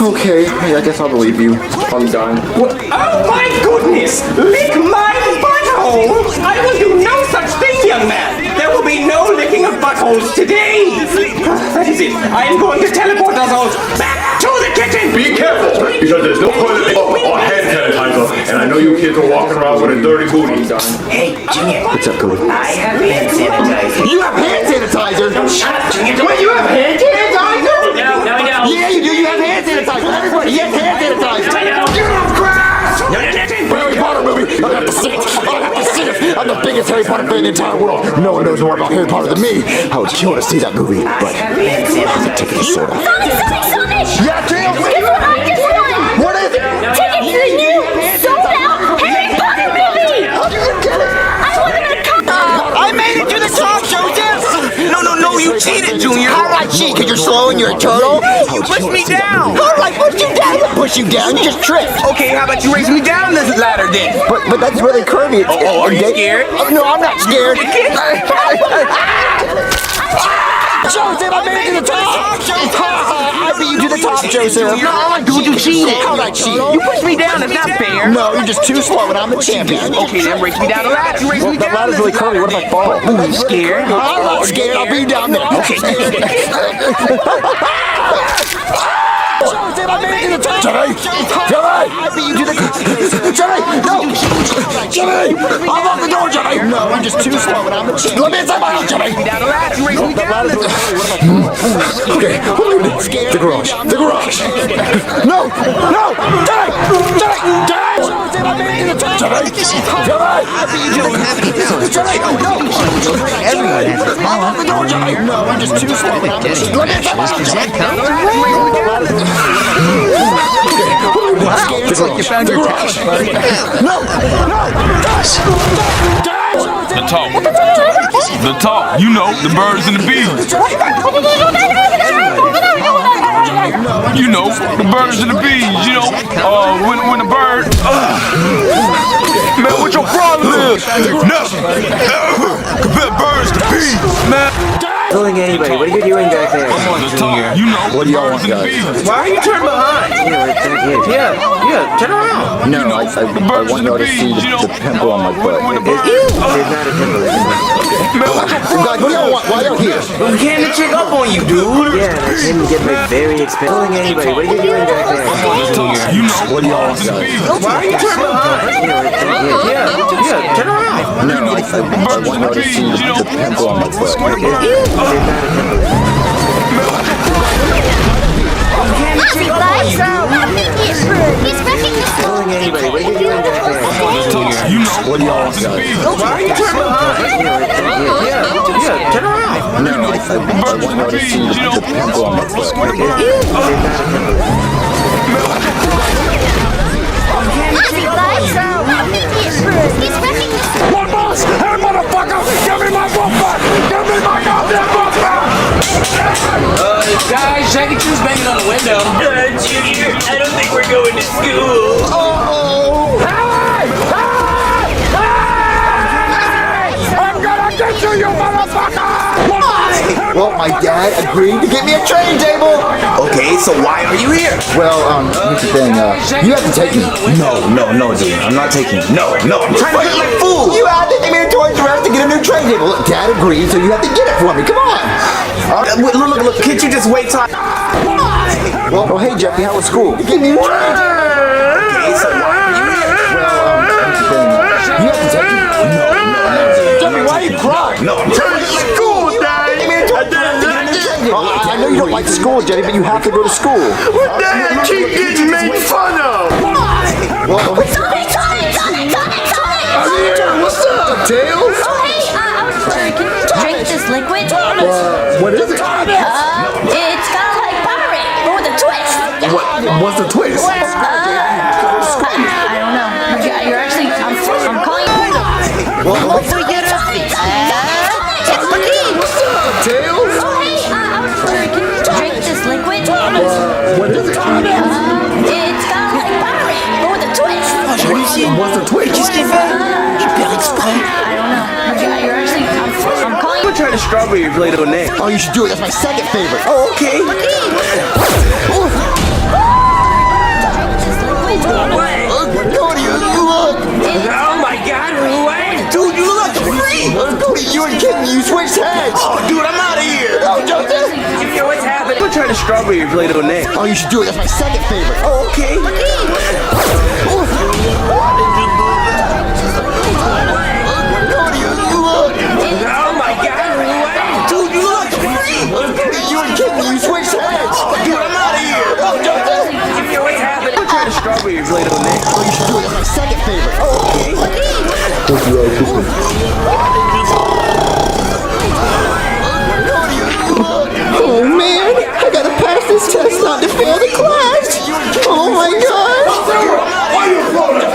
Okay, I guess I'll believe you. I'm done. What? Oh my goodness! Lick my butthole! I will do no such thing, young man! There will be no licking of buttholes today! That is it. I am going to teleport us all back to the kitchen! Be careful, because there's no toilet paper or hand sanitizer, and I know you kids are walking around with a dirty booty. Hey, Junior. What's up, Cody? I have hand sanitizer. You have hand sanitizer? Shut up, Junior. Wait, you have hand sanitizer? No. Yeah, you do. You have hand sanitizer. Everybody, he has hand sanitizer. Get off grass! No. Harry Potter movie. I have to see it. I have to see it. I'm the biggest Harry Potter fan in the entire world. No one knows more about Harry Potter than me. I would kill to see that movie, but I'm taking a soda. Sonic! Yeah, Tails. Guess what I just won? What is it? Tickets to the new sold-out Harry Potter movie! How did you get it? I won them in a cup! I made it to the top, Joseph! No, you cheated, Junior! How did I cheat? Because you're slow and you're a turtle? You pushed me down! How did I push you down? I didn't push you down. You just tripped. Okay, how about you raise me down this ladder then? But that's really curvy. Oh, are you scared? No, I'm not scared. Joseph, I made it to the top! I beat you to the top, Joseph. No, dude, you cheated. How did I cheat? You pushed me down, it's not fair. No, you're just too slow and I'm the champion. Okay, then raise me down the ladder. You raise me That down. ladder's really curvy. What if I fall? Ooh, you scared? I'm not scared. I'll be down there. Okay. Joseph, I made it to the top! Jimmy! I beat you to the... Jimmy! No! Jimmy! I'm off the door, Jimmy! No, I'm just too slow and I'm the champion. Let me inside my house, Jimmy! Down the ladder, you raise me down. Okay, the garage. The garage! No! Jimmy! Joseph, I made it to the top! Jimmy! I beat you to the... Jimmy! No! Everyone has a I'm off the door, Jimmy! No, I'm just too slow and I'm the champion. Let me inside my house, Jimmy! Looks like you found your talent, buddy. No! The talk, you know, the birds and the bees. You know, the birds and the bees, you know, when the bird, man, what your problem is? Nothing. Compare birds to bees, man. Fooling anybody, what are you doing back there? The talk, you know, What do the y'all birds want, and the guys? bees. Why are you turned behind? Yeah, turn around. No, I want y'all to see the pimple on my butt. There's not a pimple, isn't there? Man, what your Guys, what do y'all want? Why y'all here? We can't check up on you, dude. Yeah, and I came to get my very expensive... Fooling anybody, what are you doing back there? You know, What do y'all want, birds and the guys? bees. Why are you turned behind? Yeah, turn around. No, I want y'all to see the pimple on my butt. There's not a pimple. He's wrecking the school! Fooling anybody, what are you doing back there? You know, What do y'all want, birds and the guys? bees. Why are you turned behind? Yeah, turn around. No, I want y'all to see the pimple on my butt. He's wrecking the school! One boss! Hey, motherfucker! Give me my book back! Give me my goddamn book back! Guys, Shaggy 2's banging on the window. Junior, I don't think we're going to school. Oh! Hey! I'm gonna get you, you motherfucker! Well, my dad agreed to get me a train table! Okay, so why are you here? Well, here's the thing, you have to take me. No, dude. I'm not taking it. No. I'm trying to get my food. You had to take me to Toys R Us to get a new train table. Look, Dad agreed, so you have to get it for me. Come on! Look, can't you just wait till Well, hey, Jeffy, how was school? Give me a train table! Okay, so why are you here? Well, here's the thing, you have to take me. No. Jeffy, why are you crying? No, I'm trying to get my school, Dad. I know you don't like school, Jenny, but you have to go to school. Dad, keep getting made fun of. Well, What's up, Tails? Oh, hey, I was wondering, can you drink this liquid? what is it? It's kind of like Powerade, but with a twist. What's the twist? I don't know. You're actually, I'm calling you. Well, Forget it. It's the key. Tails? Oh, hey, I was wondering, can you drink this liquid? What is it? It's kind of like Powerade, but with a twist. What's the twist? I don't know. You're actually, I'm calling you. Try the strawberry Play-Doh next. oh, you should do it. That's my second favorite. Oh, okay. You and Kitten, you switched heads. Oh, dude, I'm out of here. Oh, Joseph. Yo, what's happening? I'm trying to strawberry Play-Doh next. Oh, you should do it. That's my second favorite. Oh, okay. Oh my god! Dude, you look free. You and Kitten, you switched heads. Oh, dude, I'm out of here. Oh, Joseph. Yo, what's happening? I'm trying to strawberry Play-Doh next. Oh, you should do it. That's my second favorite. Oh, okay. Oh man, I gotta pass this test not to fail the class. Oh my god. Why you floating?